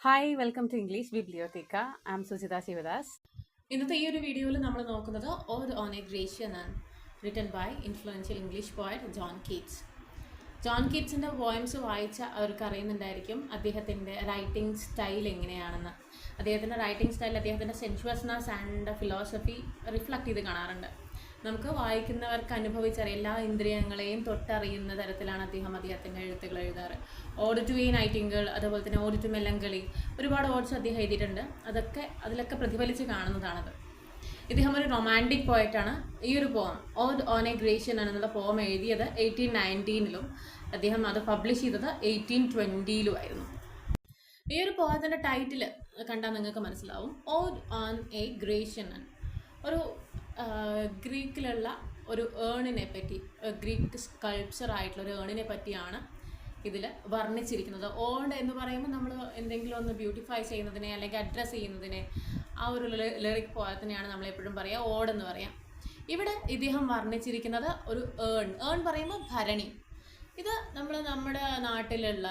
Hi, welcome to English Bibliotheca. I'm Sujita Shivadas. ഇന്നത്തെ ഈ ഒരു വീഡിയോയിൽ നമ്മൾ നോക്കുന്നത് ഓഡ് ഓൺ എ ഗ്രേഷ്യൻ ആണ് written by influential English poet John Keats. John കീറ്റ്സിൻ്റെ പോയംസ് വായിച്ച അവർക്ക് അറിയുന്നുണ്ടായിരിക്കും അദ്ദേഹത്തിൻ്റെ റൈറ്റിംഗ് സ്റ്റൈൽ എങ്ങനെയാണെന്ന്. അദ്ദേഹത്തിൻ്റെ റൈറ്റിംഗ് സ്റ്റൈൽ അദ്ദേഹത്തിൻ്റെ സെൻഷ്വസ്നെസ് ആൻഡ് ഫിലോസഫി റിഫ്ലക്റ്റ് ചെയ്ത് കാണാറുണ്ട്. നമുക്ക് വായിക്കുന്നവർക്ക് അനുഭവിച്ചറിയാം, എല്ലാ ഇന്ദ്രിയങ്ങളെയും തൊട്ടറിയുന്ന തരത്തിലാണ് അദ്ദേഹത്തിൻ്റെ എഴുത്തുകൾ എഴുതാറ്. ഓഡ് ടു എ നൈറ്റിംഗേൾ, അതുപോലെ തന്നെ ഓഡ് ടു മെലങ്കളി, ഒരുപാട് ഓഡ്സ് അദ്ദേഹം എഴുതിയിട്ടുണ്ട്. അതിലൊക്കെ പ്രതിഫലിച്ച് കാണുന്നതാണത്. ഇദ്ദേഹം ഒരു റൊമാൻറ്റിക് പോയറ്റാണ്. ഈ ഒരു പോം ഓഡ് ഓൺ എ ഗ്രേഷ്യൻ എന്നുള്ള പോം എഴുതിയത് 1819 അദ്ദേഹം അത് പബ്ലിഷ് ചെയ്തത് 1820 ആയിരുന്നു. ഈ ഒരു പോയത്തിൻ്റെ ടൈറ്റിൽ കണ്ടാൽ നിങ്ങൾക്ക് മനസ്സിലാവും. ഓഡ് ഓൺ എ ഗ്രേഷ്യൻ, ഒരു ഗ്രീക്കിലുള്ള ഒരു ഏണിനെ പറ്റി, ഗ്രീക്ക് സ്കൾപ്ചർ ആയിട്ടുള്ള ഒരു ഏണിനെ പറ്റിയാണ് ഇതിൽ വർണ്ണിച്ചിരിക്കുന്നത്. ഓഡ് എന്ന് പറയുമ്പോൾ നമ്മൾ എന്തെങ്കിലും ഒന്ന് ബ്യൂട്ടിഫൈ ചെയ്യുന്നതിനെ അല്ലെങ്കിൽ അഡ്രസ്സ് ചെയ്യുന്നതിനെ, ആ ഒരു ലിറിക് പോയത്തിനെയാണ് നമ്മളെപ്പോഴും പറയുക ഓഡ് എന്ന് പറയാം. ഇവിടെ ഇദ്ദേഹം വർണ്ണിച്ചിരിക്കുന്നത് ഒരു ഏൺ പറയുമ്പോൾ ഭരണി. ഇത് നമ്മുടെ നാട്ടിലുള്ള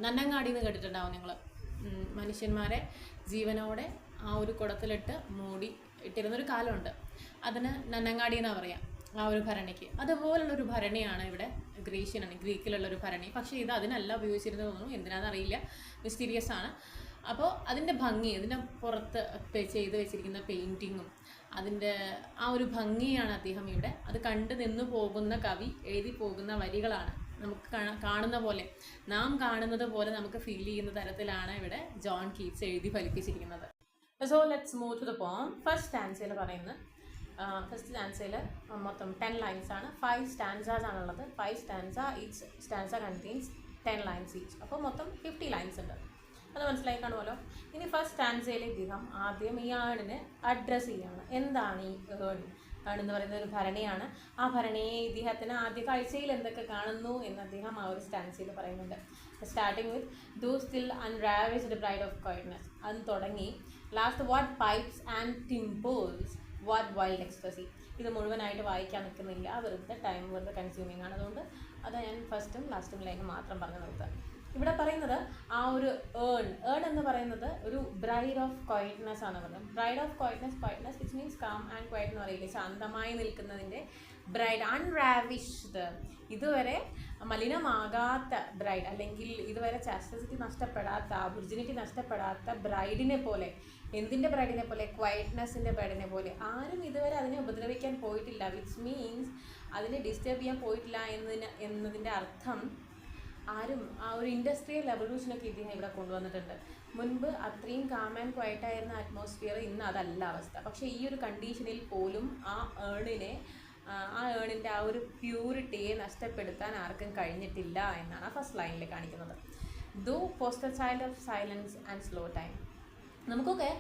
നന്നങ്ങാടി എന്ന് കേട്ടിട്ടുണ്ടാവും നിങ്ങൾ. മനുഷ്യന്മാരെ ജീവനോടെ ആ ഒരു കുടത്തിലിട്ട് മൂടി ഇട്ടിരുന്നൊരു കാലമുണ്ട്. അതിന് നന്നങ്ങാടി എന്നാണ് പറയാം ആ ഒരു ഭരണിക്ക്. അതുപോലുള്ളൊരു ഭരണിയാണ് ഇവിടെ ഗ്രീഷ്യനാണ്, ഗ്രീക്കിലുള്ളൊരു ഭരണി. പക്ഷേ ഇത് അതിനല്ല ഉപയോഗിച്ചിരുന്നത് തോന്നുന്നു, എന്തിനാണെന്നറിയില്ല, മിസ്റ്റീരിയസ് ആണ്. അപ്പോൾ അതിൻ്റെ ഭംഗി, അതിൻ്റെ പുറത്ത് ചെയ്ത് വെച്ചിരിക്കുന്ന പെയിൻറ്റിങ്ങും അതിൻ്റെ ആ ഒരു ഭംഗിയാണ് അദ്ദേഹം ഇവിടെ. അത് കണ്ടു നിന്ന് പോകുന്ന കവി എഴുതി പോകുന്ന വരികളാണ് നമുക്ക് കാണുന്ന പോലെ, നാം കാണുന്നത് പോലെ നമുക്ക് ഫീൽ ചെയ്യുന്ന തരത്തിലാണ് ഇവിടെ ജോൺ കീറ്റ്സ് എഴുതി ഫലിപ്പിച്ചിരിക്കുന്നത്. So let's move to the poem. First സ്റ്റാൻസയിൽ പറയുന്നത്, ഫസ്റ്റ് സ്റ്റാൻസയിൽ മൊത്തം 10 ലൈൻസ് ആണ്. 5 സ്റ്റാൻസാസ് ആണുള്ളത്. 5 stanza, each stanza contains 10 lines each. അപ്പോൾ മൊത്തം 50 ലൈൻസ് ഉണ്ട്. അത് മനസ്സിലായി കാണുമല്ലോ. ഇനി ഫസ്റ്റ് സ്റ്റാൻസയിൽ ഇദ്ദേഹം ആദ്യം ഈ ഏണിനെ അഡ്രസ്സ് ചെയ്യാണ്. എന്താണ് ഈ ഏൺ എന്ന് പറയുന്ന ഒരു ഭരണിയാണ്. ആ ഭരണിയെ ഇദ്ദേഹത്തിന് ആദ്യ കാഴ്ചയിൽ എന്തൊക്കെ കാണുന്നു എന്ന് അദ്ദേഹം ആ ഒരു സ്റ്റാൻസയിൽ പറയുന്നുണ്ട്. Starting with thou still unravished bride of quietness, അത് തുടങ്ങി last what pipes and timbrels, what wild ecstasy. ഇത് മുഴുവനായിട്ട് വായിക്കാൻ നിൽക്കുന്നില്ല, വെറുതെ കൺസ്യൂമിങ് ആണ്. അതുകൊണ്ട് അത് ഞാൻ ഫസ്റ്റും ലാസ്റ്റും ലൈനും മാത്രം പറഞ്ഞു നിർത്തുക. ഇവിടെ പറയുന്നത് ആ ഒരു ഏൺ എന്ന് പറയുന്നത് ഒരു ബ്രൈഡ് ഓഫ് ക്വയറ്റ്നെസ് ആണ് പറയുന്നത്. Bride of quietness which means calm and quiet എന്ന് പറയില്ലേ, ശാന്തമായി നിൽക്കുന്നതിൻ്റെ ബ്രൈഡ്. അൺറാവിഷ്ഡ്, ഇതുവരെ മലിനമാകാത്ത ബ്രൈഡ്, അല്ലെങ്കിൽ ഇതുവരെ ചാസ്റ്റിറ്റി നഷ്ടപ്പെടാത്ത, വിർജിനിറ്റി നഷ്ടപ്പെടാത്ത ബ്രൈഡിനെ പോലെ. എന്തിൻ്റെ ബ്രൈഡിനെ പോലെ? ക്വയറ്റ്നെസ്സിൻ്റെ ബ്രൈഡിനെ പോലെ. ആരും ഇതുവരെ അതിനെ ഉപദ്രവിക്കാൻ പോയിട്ടില്ല, വിച്ച് മീൻസ് അതിനെ ഡിസ്റ്റർബ് ചെയ്യാൻ പോയിട്ടില്ല എന്നതിൻ്റെ അർത്ഥം ആരും ആ ഒരു ഇൻഡസ്ട്രിയൽ റെവല്യൂഷനൊക്കെ ഇദ്ദേഹം ഇവിടെ കൊണ്ടുവന്നിട്ടുണ്ട്. മുൻപ് അത്രയും കാം ആൻഡ് ക്വയറ്റ് ആയിരുന്ന അറ്റ്മോസ്ഫിയർ ഇന്ന് അതല്ല അവസ്ഥ. പക്ഷേ ഈ ഒരു കണ്ടീഷനിൽ പോലും ആ ഏണിൻ്റെ ആ ഒരു പ്യൂരിറ്റിയെ നഷ്ടപ്പെടുത്താൻ ആർക്കും കഴിഞ്ഞിട്ടില്ല എന്നാണ് ആ ഫസ്റ്റ് ലൈനിൽ കാണിക്കുന്നത്. Thou foster child of silence and slow time. നമുക്കൊക്കെ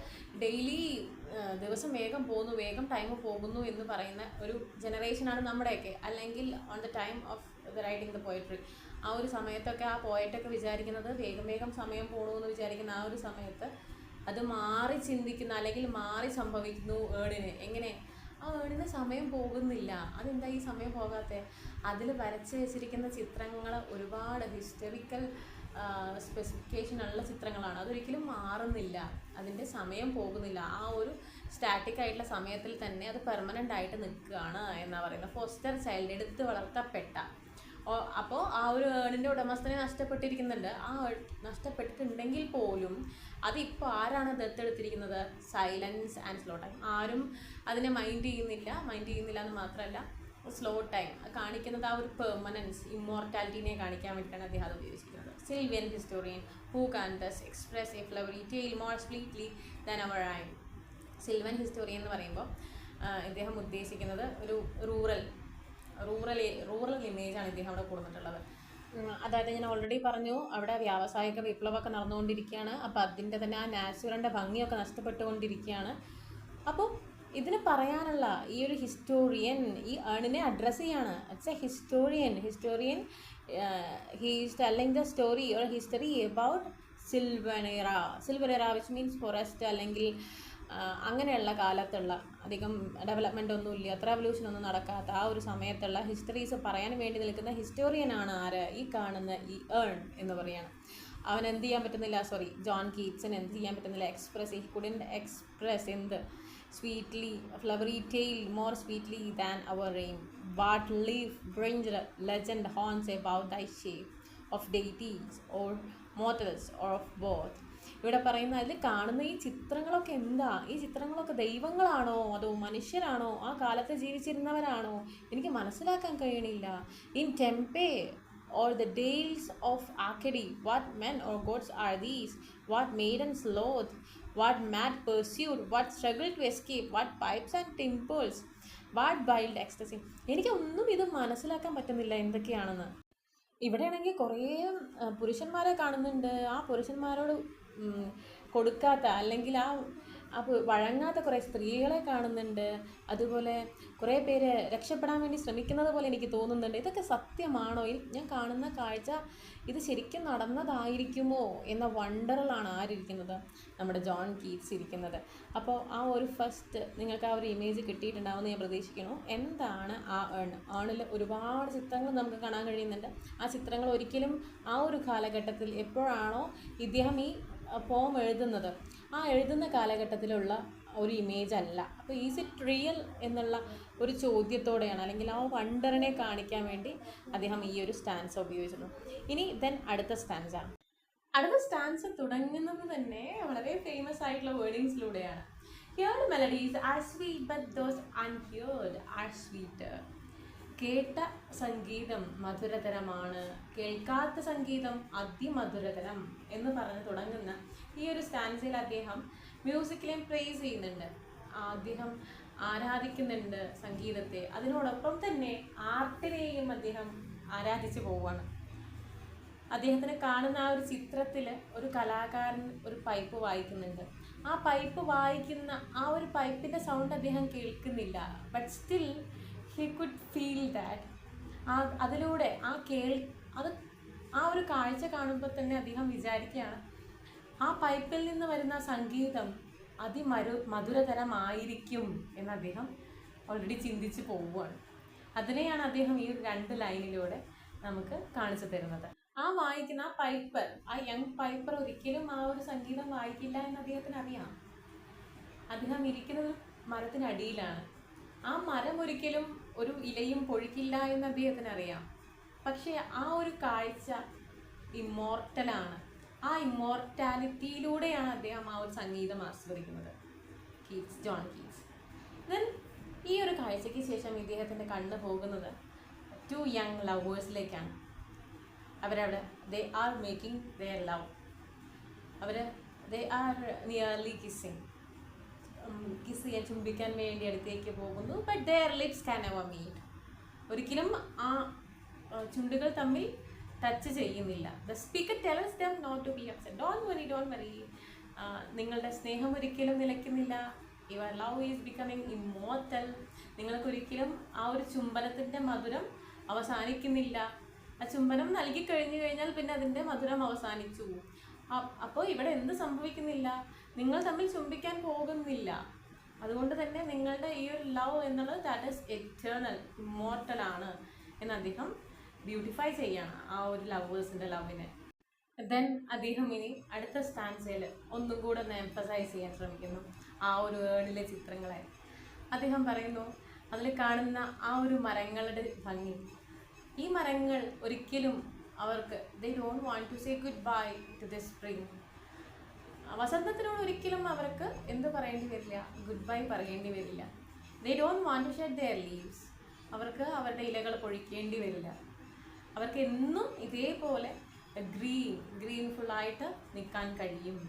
ഡെയിലി ദിവസം വേഗം പോകുന്നു, വേഗം ടൈം പോകുന്നു എന്ന് പറയുന്ന ഒരു ജനറേഷനാണ് നമ്മുടെയൊക്കെ. അല്ലെങ്കിൽ on the time of the writing the poetry, ആ ഒരു സമയത്തൊക്കെ ആ പോയറ്റൊക്കെ വിചാരിക്കുന്നത് വേഗം സമയം പോകണമെന്ന് വിചാരിക്കുന്ന ആ ഒരു സമയത്ത് അത് മാറി ചിന്തിക്കുന്ന, അല്ലെങ്കിൽ മാറി സംഭവിക്കുന്നു ഏണിന്. എങ്ങനെ? ആ ഏണിന് സമയം പോകുന്നില്ല. അതെന്താ ഈ സമയം പോകാത്തത്? അതിൽ വരച്ച് വെച്ചിരിക്കുന്ന ചിത്രങ്ങൾ ഒരുപാട് ഹിസ്റ്ററിക്കൽ സ്പെസിഫിക്കേഷനുള്ള ചിത്രങ്ങളാണ്. അതൊരിക്കലും മാറുന്നില്ല, അതിൻ്റെ സമയം പോകുന്നില്ല. ആ ഒരു സ്റ്റാറ്റിക് ആയിട്ടുള്ള സമയത്തിൽ തന്നെ അത് പെർമനൻ്റ് ആയിട്ട് നിൽക്കുകയാണ് എന്നാണ് പറയുന്നത്. ഫോസ്റ്റർ ചൈൽഡ്, എടുത്ത് വളർത്തപ്പെട്ട. അപ്പോൾ ആ ഒരു ഏണിൻ്റെ ഉടമസ്ഥനെ നഷ്ടപ്പെട്ടിരിക്കുന്നുണ്ട്. ആ നഷ്ടപ്പെട്ടിട്ടുണ്ടെങ്കിൽ പോലും അതിപ്പോൾ ആരാണ് ദത്തെടുത്തിരിക്കുന്നത്? Silence and slow time. ആരും അതിനെ മൈൻഡ് ചെയ്യുന്നില്ല എന്ന് മാത്രമല്ല, സ്ലോ ടൈം കാണിക്കുന്നത് ആ ഒരു പെർമനൻസ്, ഇമ്മോർട്ടാലിറ്റിനെ കാണിക്കാൻ വേണ്ടിയിട്ടാണ് അദ്ദേഹം അത് ഉപയോഗിച്ചിരിക്കുന്നത്. Sylvan historian who can thus express a flowery tale more sweetly than our rhyme. Sylvan historian എന്ന് പറയുമ്പോൾ ഇദ്ദേഹം ഉദ്ദേശിക്കുന്നത് ഒരു റൂറൽ ഇമേജാണ് ഇദ്ദേഹം അവിടെ കൊടുത്തിട്ടുള്ളത്. അതായത് ഞാൻ ഓൾറെഡി പറഞ്ഞു, അവിടെ വ്യാവസായിക വിപ്ലവമൊക്കെ നടന്നുകൊണ്ടിരിക്കുകയാണ്. അപ്പോൾ അതിൻ്റെ തന്നെ ആ നാച്ചുറലിൻ്റെ ഭംഗിയൊക്കെ നഷ്ടപ്പെട്ടുകൊണ്ടിരിക്കുകയാണ്. അപ്പോൾ ഇതിന് പറയാനുള്ള ഈ ഒരു ഹിസ്റ്റോറിയൻ ഈ ഏണിനെ അഡ്രസ്സ് ചെയ്യാണ്. It's a historian he is telling the story or history about സിൽവനേറ വിച്ച് മീൻസ് ഫോറസ്റ്റ്, അല്ലെങ്കിൽ അങ്ങനെയുള്ള കാലത്തുള്ള അധികം ഡെവലപ്മെൻ്റ് ഒന്നുമില്ല, അത്ര റെവല്യൂഷനൊന്നും നടക്കാത്ത ആ ഒരു സമയത്തുള്ള ഹിസ്റ്ററീസ് പറയാൻ വേണ്ടി നിൽക്കുന്ന ഹിസ്റ്റോറിയനാണ് ആര്? ഈ കാണുന്ന ഈ ഏൺ എന്ന് പറയുകയാണ്. അവൻ എന്ത് ചെയ്യാൻ പറ്റുന്നില്ല, ജോൺ കീറ്റ്സിന് എന്ത് ചെയ്യാൻ പറ്റുന്നില്ല, ഹി കുഡൻറ്റ് എക്സ്പ്രസ് എന്ത് sweetly flowery tale more sweetly than our rhyme what leaf fringed legend haunts about thy shape of deities or mortals or of both. ഇവിടെ പറയുന്ന അതിൽ കാണുന്ന ഈ ചിത്രങ്ങളൊക്കെ എന്താ? ഈ ചിത്രങ്ങളൊക്കെ ദൈവങ്ങളാണോ അതോ മനുഷ്യരാണോ, ആ കാലത്ത് ജീവിച്ചിരുന്നവരാണോ? എനിക്ക് മനസ്സിലാക്കാൻ കഴിയണില്ല. In Tempe or the dales of Arcady, what men or gods are these? What maidens loath? What mad pursuit? What struggle to escape? What pipes and timbers? What wild ecstasy? എനിക്ക് ഒന്നും ഇത് മനസ്സിലാക്കാൻ പറ്റുന്നില്ല എന്തൊക്കെയാണെന്ന്. ഇവിടെയാണെങ്കിൽ കുറേ പുരുഷന്മാരെ കാണുന്നുണ്ട്. ആ പുരുഷന്മാരോട് കൊടുക്കാത്ത അല്ലെങ്കിൽ ആ വഴങ്ങാത്ത കുറേ സ്ത്രീകളെ കാണുന്നുണ്ട്. അതുപോലെ കുറേ പേര് രക്ഷപ്പെടാൻ വേണ്ടി ശ്രമിക്കുന്നത് പോലെ എനിക്ക് തോന്നുന്നുണ്ട്. ഇതൊക്കെ സത്യമാണോ? ഞാൻ കാണുന്ന കാഴ്ച ഇത് ശരിക്കും നടന്നതായിരിക്കുമോ എന്ന വണ്ടറിലാണ് ആരിയ്ക്കുന്നത്? നമ്മുടെ ജോൺ കീറ്റ്സ് ഇരിക്കുന്നത്. അപ്പോൾ ആ ഒരു ഫസ്റ്റ് നിങ്ങൾക്ക് ആ ഒരു ഇമേജ് കിട്ടിയിട്ടുണ്ടാവുമെന്ന് ഞാൻ പ്രതീക്ഷിക്കുന്നു. എന്താണ് ആ ഏണിൽ ഒരുപാട് ചിത്രങ്ങൾ നമുക്ക് കാണാൻ കഴിയുന്നുണ്ട്. ആ ചിത്രങ്ങൾ ഒരിക്കലും ആ ഒരു കാലഘട്ടത്തിൽ എപ്പോഴാണോ ഇദ്ദേഹം ഈ പോം എഴുതുന്നത് ആ എഴുതുന്ന കാലഘട്ടത്തിലുള്ള ഒരു ഇമേജ് അല്ല. അപ്പോൾ ഈസ് ഇറ്റ് റിയൽ എന്നുള്ള ഒരു ചോദ്യത്തോടെയാണ്, അല്ലെങ്കിൽ ആ വണ്ടറിനെ കാണിക്കാൻ വേണ്ടി അദ്ദേഹം ഈ ഒരു സ്റ്റാൻസ ഉപയോഗിച്ചിരുന്നു. ഇനി അടുത്ത സ്റ്റാൻസ തുടങ്ങുന്നത് തന്നെ വളരെ ഫേമസ് ആയിട്ടുള്ള വേർഡിങ്സിലൂടെയാണ്. Heard melodies are sweet but those unheard are sweeter. കേട്ട സംഗീതം മധുരതരമാണ്, കേൾക്കാത്ത സംഗീതം അതിമധുരതരം എന്ന് പറഞ്ഞ് തുടങ്ങുന്ന ഈ ഒരു സ്റ്റാൻസയിൽ അദ്ദേഹം മ്യൂസിക്കിനെയും പ്രൈസ് ചെയ്യുന്നുണ്ട്. അദ്ദേഹം ആരാധിക്കുന്നുണ്ട് സംഗീതത്തെ. അതിനോടൊപ്പം തന്നെ ആർട്ടിനെയും അദ്ദേഹം ആരാധിച്ചു പോവുകയാണ്. അദ്ദേഹത്തിന് കാണുന്ന ആ ഒരു ചിത്രത്തിൽ ഒരു കലാകാരൻ ഒരു പൈപ്പ് വായിക്കുന്നുണ്ട്. ആ പൈപ്പ് വായിക്കുന്ന ആ ഒരു പൈപ്പിൻ്റെ സൗണ്ട് അദ്ദേഹം കേൾക്കുന്നില്ല. But still he could feel that. അതിലൂടെ ആ ഒരു കാഴ്ച കാണുമ്പോൾ തന്നെ അദ്ദേഹം വിചാരിക്കുകയാണ് ആ പൈപ്പിൽ നിന്ന് വരുന്ന സംഗീതം മധുരതരമായിരിക്കും എന്ന് അദ്ദേഹം ഓൾറെഡി ചിന്തിച്ച് പോവുകയാണ്. അതിനെയാണ് അദ്ദേഹം ഈ 2 ലൈനിലൂടെ നമുക്ക് കാണിച്ചു തരുന്നത്. ആ വായിക്കുന്ന ആ പൈപ്പർ, ആ യങ് പൈപ്പർ ഒരിക്കലും ആ ഒരു സംഗീതം വായിക്കില്ല എന്ന് അദ്ദേഹത്തിന് അറിയാം. അദ്ദേഹം ഇരിക്കുന്നത് മരത്തിനടിയിലാണ്. ആ മരം ഒരിക്കലും ഒരു ഇലയും പൊഴിക്കില്ല എന്ന് അദ്ദേഹത്തിന് അറിയാം. പക്ഷേ ആ ഒരു കാഴ്ച ഇമ്മോർട്ടലാണ്. ആ ഇമ്മോർട്ടാലിറ്റിയിലൂടെയാണ് അദ്ദേഹം ആ ഒരു സംഗീതം ആസ്വദിക്കുന്നത്, ജോൺ കീറ്റ്സ്. ദെൻ ഈ ഒരു കാഴ്ചയ്ക്ക് ശേഷം ഇദ്ദേഹത്തിൻ്റെ കണ്ണ് പോകുന്നത് 2 യങ് ലവേഴ്സിലേക്കാണ്. അവരവിടെ they are making their love. They are nearly kissing. Kiss ചെയ്യാൻ, ചുംബിക്കാൻ വേണ്ടി അടുത്തേക്ക് പോകുന്നു. But their lips can never meet. ഒരിക്കലും ആ ചുണ്ടുകൾ തമ്മിൽ ടച്ച് ചെയ്യുന്നില്ല. The speaker tells them not to be upset. Don't worry. നിങ്ങളുടെ സ്നേഹം ഒരിക്കലും നിലയ്ക്കുന്നില്ല. Your love is becoming immortal. നിങ്ങൾക്കൊരിക്കലും ആ ഒരു ചുംബനത്തിൻ്റെ മധുരം അവസാനിക്കുന്നില്ല. ആ ചുംബനം നൽകി കഴിഞ്ഞാൽ പിന്നെ അതിൻ്റെ മധുരം അവസാനിച്ചു. അപ്പോൾ ഇവിടെ എന്ത് സംഭവിക്കുന്നില്ല? നിങ്ങൾ തമ്മിൽ ചുംബിക്കാൻ പോകുന്നില്ല. അതുകൊണ്ട് തന്നെ നിങ്ങളുടെ ഈ ഒരു ലവ് എന്നുള്ളത് ദാറ്റ് ഈസ് എറ്റേണൽ, ഇമ്മോർട്ടലാണ് എന്ന് അദ്ദേഹം ബ്യൂട്ടിഫൈ ചെയ്യാണ് ആ ഒരു ലവേഴ്സിൻ്റെ ലവിനെ. ദെൻ അദ്ദേഹം ഇനി അടുത്ത സ്റ്റാൻസയിൽ ഒന്നും കൂടെ ഒന്ന് എംഫസൈസ് ചെയ്യാൻ ശ്രമിക്കുന്നു ആ ഒരു ഏണിലെ ചിത്രങ്ങളെ. അദ്ദേഹം പറയുന്നു അതിൽ കാണുന്ന ആ ഒരു മരങ്ങളുടെ ഭംഗി. ഈ മരങ്ങൾ ഒരിക്കലും അവർക്ക് they don't want to say goodbye to the spring. വസന്തത്തിനോട് ഒരിക്കലും അവർക്ക് എന്ത് പറയേണ്ടി വരില്ല, ഗുഡ് ബൈ പറയേണ്ടി വരില്ല. they don't want to shed their leaves. അവർക്ക് അവരുടെ ഇലകൾ പൊഴിക്കേണ്ടി വരില്ല. അവർക്ക് എന്നും ഇതേപോലെ ഗ്രീൻഫുള്ളായിട്ട് നിൽക്കാൻ കഴിയും.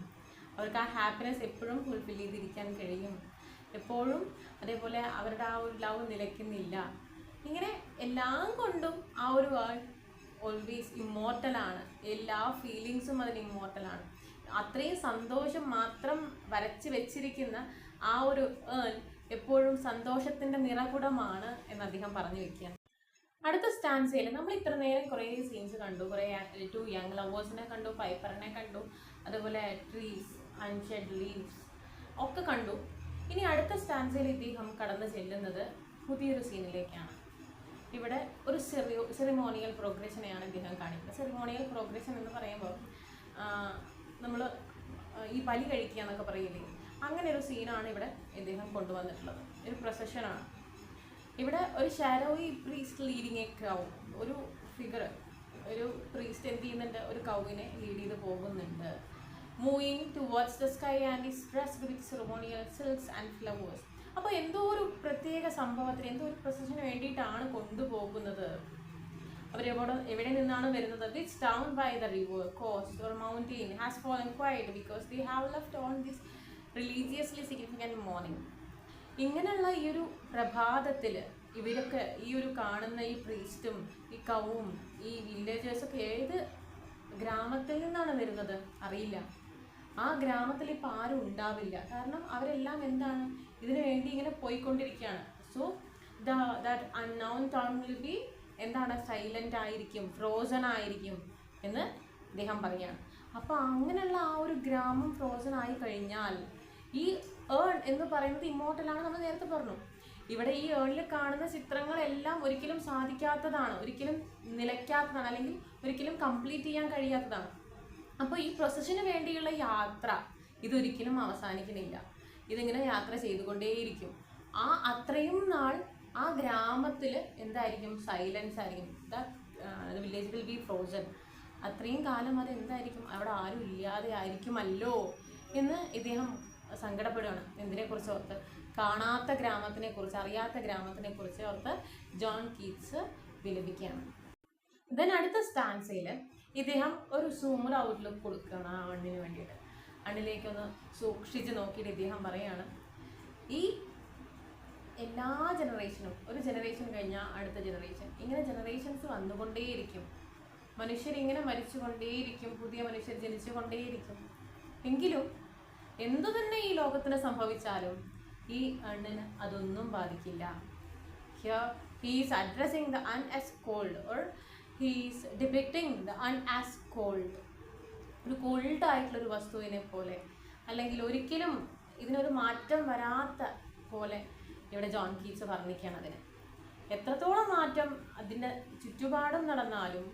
അവർക്ക് ആ ഹാപ്പിനെസ് എപ്പോഴും ഫുൾഫിൽ ചെയ്തിരിക്കാൻ കഴിയും. എപ്പോഴും അതേപോലെ അവരുടെ ആ ഒരു ലവ് നിലയ്ക്കുന്നില്ല. ഇങ്ങനെ എല്ലാം കൊണ്ടും ആ ഒരു വേൾഡ് ഓൾവേസ് ഇമ്മോർട്ടലാണ്. എല്ലാ ഫീലിങ്സും അതിന് ഇമ്മോർട്ടലാണ്. അത്രയും സന്തോഷം മാത്രം വരച്ച് വെച്ചിരിക്കുന്ന ആ ഒരു എപ്പോഴും സന്തോഷത്തിൻ്റെ നിറകുടമാണ് എന്ന് അദ്ദേഹം പറഞ്ഞു വെക്കുകയാണ്. അടുത്ത സ്റ്റാൻസയിൽ നമ്മൾ ഇത്ര നേരം കുറേ സീൻസ് കണ്ടു. കുറേ 2 യങ് ലവേഴ്സിനെ കണ്ടു, പൈപ്പറിനെ കണ്ടു, അതുപോലെ ട്രീസ്, അൺഷെഡ് ലീവ്സ് ഒക്കെ കണ്ടു. ഇനി അടുത്ത സ്റ്റാൻസയിൽ ഇദ്ദേഹം കടന്നു ചെല്ലുന്നത് പുതിയൊരു സീനിലേക്കാണ്. ഇവിടെ ഒരു സെറിമോണിയൽ പ്രോഗ്രഷനെയാണ് ഇദ്ദേഹം കാണിക്കുന്നത്. സെറിമോണിയൽ പ്രോഗ്രഷൻ എന്ന് പറയുമ്പോൾ നമ്മൾ ഈ ബലി കഴിക്കുക എന്നൊക്കെ പറയില്ലേ, അങ്ങനെ ഒരു സീനാണ് ഇവിടെ ഇദ്ദേഹം കൊണ്ടുവന്നിട്ടുള്ളത്. ഒരു പ്രൊസഷനാണ്. ഇവിടെ ഒരു ഷാരോയി പ്രീസ്റ്റ് ലീഡിങ് എ കൗ, ഒരു ഫിഗർ, ഒരു പ്രീസ്റ്റ് എന്ത് ചെയ്യുന്നുണ്ട്, ഒരു കൗവിനെ ലീഡ് ചെയ്ത് പോകുന്നുണ്ട്. Moving towards the sky and is dressed with ceremonial silks and flowers. അപ്പോൾ എന്തോ ഒരു പ്രത്യേക സംഭവത്തിന്, എന്തോ ഒരു പ്രൊസഷന് വേണ്ടിയിട്ടാണ് കൊണ്ടുപോകുന്നത്. എവിടെ നിന്നാണ് വരുന്നത്? Which town by the river, coast or mountain has fallen quiet because they have left on this religiously significant morning. ഇങ്ങനെയുള്ള ഈ ഒരു പ്രഭാതത്തിൽ ഇവരൊക്കെ, ഈ ഒരു കാണുന്ന ഈ പ്രീസ്റ്റും ഈ കവും ഈ വില്ലേജേഴ്സൊക്കെ ഏത് ഗ്രാമത്തിൽ നിന്നാണ് വരുന്നത് അറിയില്ല. ആ ഗ്രാമത്തിൽ ഇപ്പോൾ ആരും ഉണ്ടാവില്ല. കാരണം അവരെല്ലാം എന്താണ്, ഇതിനു വേണ്ടി ഇങ്ങനെ പോയിക്കൊണ്ടിരിക്കുകയാണ്. So that unknown town will be എന്താണ്, സൈലൻ്റ് ആയിരിക്കും, ഫ്രോസൺ ആയിരിക്കും എന്ന് അദ്ദേഹം പറയുകയാണ്. അപ്പോൾ അങ്ങനെയുള്ള ആ ഒരു ഗ്രാമം ഫ്രോസൺ ആയി കഴിഞ്ഞാൽ ഈ ഏൺ എന്ന് പറയുന്നത് ഇമ്മോർട്ടലാണ്. നമ്മൾ നേരത്തെ പറഞ്ഞു, ഇവിടെ ഈ ഏണിൽ കാണുന്ന ചിത്രങ്ങളെല്ലാം ഒരിക്കലും സാധിക്കാത്തതാണ്, ഒരിക്കലും നിലയ്ക്കാത്തതാണ്, അല്ലെങ്കിൽ ഒരിക്കലും കംപ്ലീറ്റ് ചെയ്യാൻ കഴിയാത്തതാണ്. അപ്പോൾ ഈ പ്രൊസഷന് വേണ്ടിയുള്ള യാത്ര ഇതൊരിക്കലും അവസാനിക്കുന്നില്ല. ഇതിങ്ങനെ യാത്ര ചെയ്തുകൊണ്ടേയിരിക്കും. അത്രയും നാൾ ആ ഗ്രാമത്തിൽ എന്തായിരിക്കും, സൈലൻസ് ആയിരിക്കും. The village will be frozen. അത്രയും കാലം അത് എന്തായിരിക്കും, അവിടെ ആരും ഇല്ലാതെ ആയിരിക്കുമല്ലോ എന്ന് ഇദ്ദേഹം സങ്കടപ്പെടുകയാണ്. എന്തിനെക്കുറിച്ച് ഓർത്ത്? കാണാത്ത ഗ്രാമത്തിനെ കുറിച്ച്, അറിയാത്ത ഗ്രാമത്തിനെ കുറിച്ച് ഓർത്ത് ജോൺ കീറ്റ്സ് വിലപിക്കുകയാണ്. ദെൻ അടുത്ത സ്റ്റാൻസയിൽ ഇദ്ദേഹം ഒരു സൂമർ ഔട്ട്ലുക്ക് കൊടുക്കുകയാണ് ആ അണ്ണിന് വേണ്ടിയിട്ട്. അണ്ണിലേക്കൊന്ന് സൂക്ഷിച്ച് നോക്കിയിട്ട് ഇദ്ദേഹം പറയുകയാണ്, ഈ എല്ലാ ജനറേഷനും, ഒരു ജനറേഷൻ കഴിഞ്ഞാൽ അടുത്ത ജനറേഷൻ, ഇങ്ങനെ ജനറേഷൻസ് വന്നുകൊണ്ടേയിരിക്കും. മനുഷ്യരിങ്ങനെ മരിച്ചുകൊണ്ടേയിരിക്കും, പുതിയ മനുഷ്യർ ജനിച്ചുകൊണ്ടേയിരിക്കും. എങ്കിലും എന്തു തന്നെ ഈ ലോകത്തിന് സംഭവിച്ചാലും ഈ അണ്ണിന് അതൊന്നും ബാധിക്കില്ല. Here he is addressing the urn as cold, or he is depicting the urn as cold. ഒരു കോൾഡായിട്ടുള്ളൊരു വസ്തുവിനെ പോലെ, അല്ലെങ്കിൽ ഒരിക്കലും ഇതിനൊരു മാറ്റം വരാത്ത പോലെ ഇവിടെ ജോൺ കീറ്റ്സ് വർണ്ണിക്കുകയാണ് അതിന്. എത്രത്തോളം മാറ്റം അതിൻ്റെ ചുറ്റുപാടും നടന്നാലും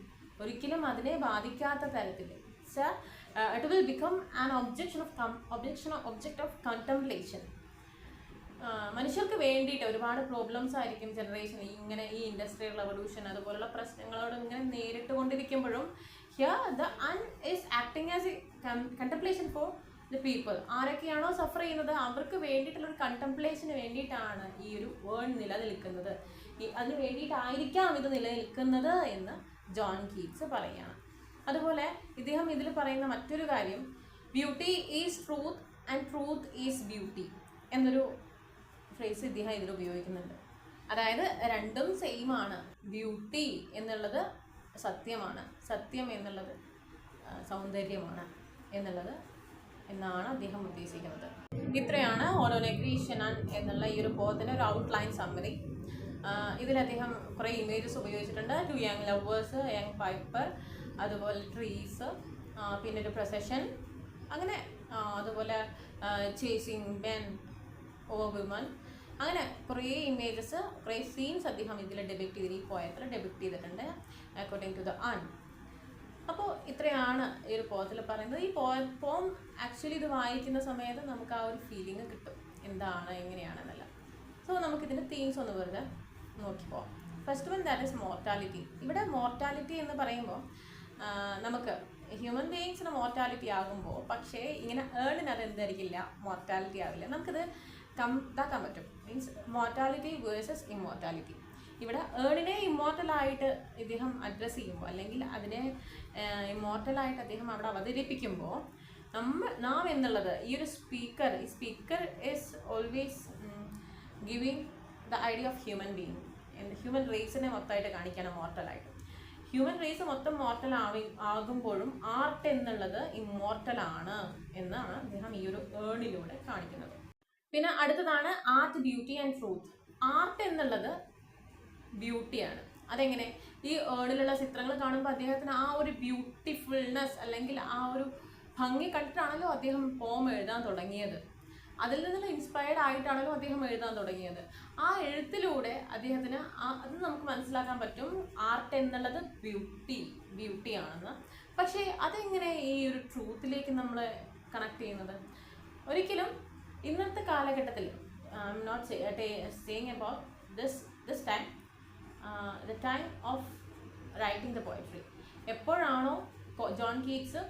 ഒരിക്കലും അതിനെ ബാധിക്കാത്ത തരത്തിൽ it will become an object of contemplation. മനുഷ്യർക്ക് വേണ്ടിയിട്ട് ഒരുപാട് പ്രോബ്ലംസ് ആയിരിക്കും ജനറേഷൻ ഇങ്ങനെ ഈ ഇൻഡസ്ട്രിയൽ റവല്യൂഷൻ അതുപോലുള്ള പ്രശ്നങ്ങളോട് ഇങ്ങനെ നേരിട്ട് കൊണ്ടിരിക്കുമ്പോഴും here the urn is acting as a contemplation for the people. ആരൊക്കെയാണോ സഫർ ചെയ്യുന്നത് അവർക്ക് വേണ്ടിയിട്ടുള്ളൊരു കണ്ടംപ്ലേഷന് വേണ്ടിയിട്ടാണ് ഈ ഒരു വേൾഡ് നിലനിൽക്കുന്നത്. അതിന് വേണ്ടിയിട്ടായിരിക്കാം ഇത് നിലനിൽക്കുന്നത് എന്ന് ജോൺ കീറ്റ്സ് പറയുകയാണ്. അതുപോലെ ഇദ്ദേഹം ഇതിൽ പറയുന്ന മറ്റൊരു കാര്യം, beauty is truth and truth is beauty എന്നൊരു ഫ്രേസ് ഇദ്ദേഹം ഇതിൽ ഉപയോഗിക്കുന്നുണ്ട്. അതായത് രണ്ടും സെയിം ആണ്. ബ്യൂട്ടി എന്നുള്ളത് സത്യമാണ്, സത്യം എന്നുള്ളത് സൗന്ദര്യമാണ് എന്നുള്ളത് എന്നാണ് അദ്ദേഹം ഉദ്ദേശിക്കുന്നത്. ഇത്രയാണ് ഓൺ എ ഗ്രീഷ്യൻ എന്നുള്ള ഈ ഒരു പോത്തിൻ്റെ ഒരു ഔട്ട്ലൈൻ സമ്മറി. ഇതിൽ അദ്ദേഹം കുറേ ഇമേജസ് ഉപയോഗിച്ചിട്ടുണ്ട്. 2 യങ് ലവേഴ്സ്, യങ് പൈപ്പർ, അതുപോലെ ട്രീസ്, പിന്നെ ഒരു പ്രൊസഷൻ, അങ്ങനെ അതുപോലെ ചേസിങ് മെൻ ഓവർ വിമൻ, അങ്ങനെ കുറേ ഇമേജസ്, കുറേ സീൻസ് അദ്ദേഹം ഇതിൽ ഡെപിക്റ്റ് ചെയ്ത്, ഈ പോയത്തിൽ ഡെപിക്റ്റ് ചെയ്തിട്ടുണ്ട് അക്കോർഡിംഗ് ടു ദ അൺ. അപ്പോൾ ഇത്രയാണ് ഈ ഒരു പോയത്തിൽ പറയുന്നത്. ഈ പോം ആക്ച്വലി ഇത് വായിക്കുന്ന സമയത്ത് നമുക്ക് ആ ഒരു ഫീലിംഗ് കിട്ടും, എന്താണ് എങ്ങനെയാണെന്നല്ല. സോ നമുക്കിതിൻ്റെ തീംസ് ഒന്ന് വെറുതെ നോക്കിപ്പോവാം. First one that is mortality. ഇവിടെ മോർട്ടാലിറ്റി എന്ന് പറയുമ്പോൾ നമുക്ക് ഹ്യൂമൻ ബീയിങ്സിന് മോർട്ടാലിറ്റി ആകുമ്പോൾ, പക്ഷേ ഇങ്ങനെ ഏണിന് അത് എന്തായിരിക്കില്ല, മോർട്ടാലിറ്റി ആവില്ല. നമുക്കിത് ഇതാക്കാൻ പറ്റും. Means mortality versus immortality. ഇവിടെ ഏണിനെ ഇമ്മോർട്ടലായിട്ട് ഇദ്ദേഹം അഡ്രസ്സ് ചെയ്യുമ്പോൾ, അല്ലെങ്കിൽ അതിനെ ഇമ്മോർട്ടലായിട്ട് അദ്ദേഹം അവിടെ അവതരിപ്പിക്കുമ്പോൾ, നാം എന്നുള്ളത് ഈ ഒരു speaker is always giving the idea of human being. Human റേസിനെ മൊത്തമായിട്ട് കാണിക്കണം മോർട്ടലായിട്ട്. ഹ്യൂമൻ റേസ് മൊത്തം മോർട്ടൽ ആകുമ്പോഴും ആർട്ട് എന്നുള്ളത് ഇമ്മോർട്ടലാണ് എന്നാണ് അദ്ദേഹം ഈ ഒരു ഏണിലൂടെ കാണിക്കുന്നത്. പിന്നെ അടുത്തതാണ് art, beauty and truth. Art എന്നുള്ളത് ബ്യൂട്ടിയാണ്. അതെങ്ങനെ? ഈ ഏണിലുള്ള ചിത്രങ്ങൾ കാണുമ്പോൾ അദ്ദേഹത്തിന് ആ ഒരു ബ്യൂട്ടിഫുൾനെസ് അല്ലെങ്കിൽ ആ ഒരു ഭംഗി കണ്ടിട്ടാണല്ലോ അദ്ദേഹം പോം എഴുതാൻ തുടങ്ങിയത്. അതിൽ നിന്നുള്ള ഇൻസ്പയർഡ് ആയിട്ടാണല്ലോ അദ്ദേഹം എഴുതാൻ തുടങ്ങിയത്. ആ എഴുത്തിലൂടെ അദ്ദേഹത്തിന് അത് നമുക്ക് മനസ്സിലാക്കാൻ പറ്റും ആർട്ട് എന്നുള്ളത് ബ്യൂട്ടിയാണെന്ന്. പക്ഷേ അതെങ്ങനെ ഈ ഒരു ട്രൂത്തിലേക്ക് നമ്മൾ കണക്ട് ചെയ്യുന്നത്? ഒരിക്കലും ഇന്നത്തെ കാലഘട്ടത്തിൽ I am not saying about this time, the time of writing the poetry. എപ്പോഴാണോ ജോൺ കീറ്റ്സ്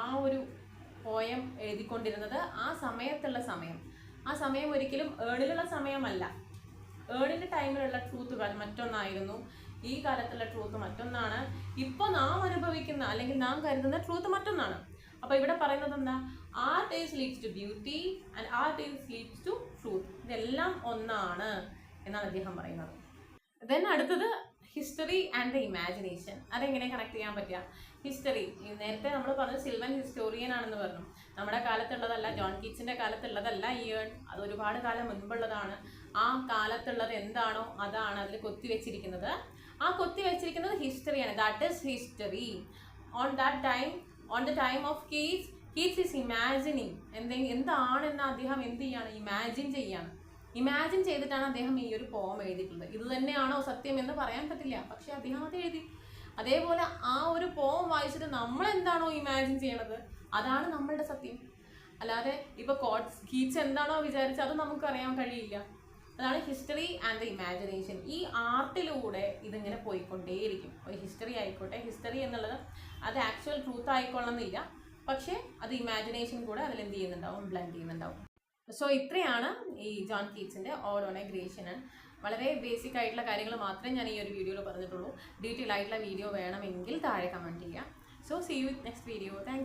ആ ഒരു പോയം എഴുതിക്കൊണ്ടിരുന്നത്, ആ സമയം ഒരിക്കലും ഏണിലുള്ള സമയമല്ല. ഏണിൻ്റെ ടൈമിലുള്ള ട്രൂത്ത് മറ്റൊന്നായിരുന്നു, ഈ കാലത്തുള്ള ട്രൂത്ത് മറ്റൊന്നാണ്, ഇപ്പോൾ നാം അനുഭവിക്കുന്ന അല്ലെങ്കിൽ നാം കരുതുന്ന ട്രൂത്ത് മറ്റൊന്നാണ്. അപ്പോൾ ഇവിടെ പറയുന്നത് എന്താ? Art is leads to beauty and art is leads to truth. ഇതെല്ലാം ഒന്നാണ് എന്നാണ് അദ്ദേഹം പറയുന്നത്. ദെൻ അടുത്തത് ഹിസ്റ്ററി ആൻഡ് ദ ഇമാജിനേഷൻ. അതെങ്ങനെ കണക്ട് ചെയ്യാൻ പറ്റുക? ഹിസ്റ്ററി, നേരത്തെ നമ്മൾ പറഞ്ഞത് സിൽവൻ ഹിസ്റ്റോറിയൻ ആണെന്ന് പറഞ്ഞു. നമ്മുടെ കാലത്തുള്ളതല്ല, ജോൺ കീറ്റ്സിൻ്റെ കാലത്തുള്ളതല്ല ഈ ഏൺ, അത് ഒരുപാട് കാലം മുൻപുള്ളതാണ്. ആ കാലത്തുള്ളത് എന്താണോ അതാണ് അതിൽ കൊത്തിവെച്ചിരിക്കുന്നത്. ആ കൊത്തിവെച്ചിരിക്കുന്നത് ഹിസ്റ്ററിയാണ്. That is history. On the time of Keats is imagining. എന്താണെന്ന് അദ്ദേഹം എന്ത് ചെയ്യാണ്? ഇമാജിൻ ചെയ്തിട്ടാണ് അദ്ദേഹം ഈ ഒരു പോം എഴുതിയിട്ടുള്ളത്. ഇത് തന്നെയാണോ സത്യം എന്ന് പറയാൻ പറ്റില്ല, പക്ഷെ അദ്ദേഹം അത് എഴുതി. അതേപോലെ ആ ഒരു പോം വായിച്ചിട്ട് നമ്മൾ എന്താണോ ഇമാജിൻ ചെയ്യണത് അതാണ് നമ്മളുടെ സത്യം. അല്ലാതെ ഇപ്പോൾ കീറ്റ്സ് എന്താണോ വിചാരിച്ചത് അത് നമുക്കറിയാൻ കഴിയില്ല. അതാണ് ഹിസ്റ്ററി ആൻഡ് ദ ഇമാജിനേഷൻ. ഈ ആർട്ടിലൂടെ ഇതിങ്ങനെ പോയിക്കൊണ്ടേയിരിക്കും. ഒരു ഹിസ്റ്ററി ആയിക്കോട്ടെ, ഹിസ്റ്ററി എന്നുള്ളത് അത് ആക്ച്വൽ ട്രൂത്ത് ആയിക്കൊള്ളണമെന്നില്ല, പക്ഷേ അത് ഇമാജിനേഷൻ കൂടെ അതിൽ എന്ത് ചെയ്യുന്നുണ്ടാവും? ബ്ലെൻഡ് ചെയ്യുന്നുണ്ടാവും. സോ ഇത്രയാണ് ഈ ജോൺ കീറ്റ്സിൻ്റെ ഓഡ് ഓൺ എ ഗ്രേഷ്യൻ. വളരെ ബേസിക് ആയിട്ടുള്ള കാര്യങ്ങൾ മാത്രമേ ഞാൻ ഈ ഒരു വീഡിയോയിൽ പറഞ്ഞിട്ടുള്ളൂ. ഡീറ്റെയിൽ ആയിട്ടുള്ള വീഡിയോ വേണമെങ്കിൽ താഴെ കമൻറ്റ് ചെയ്യാം. So see you with next video. Thank U.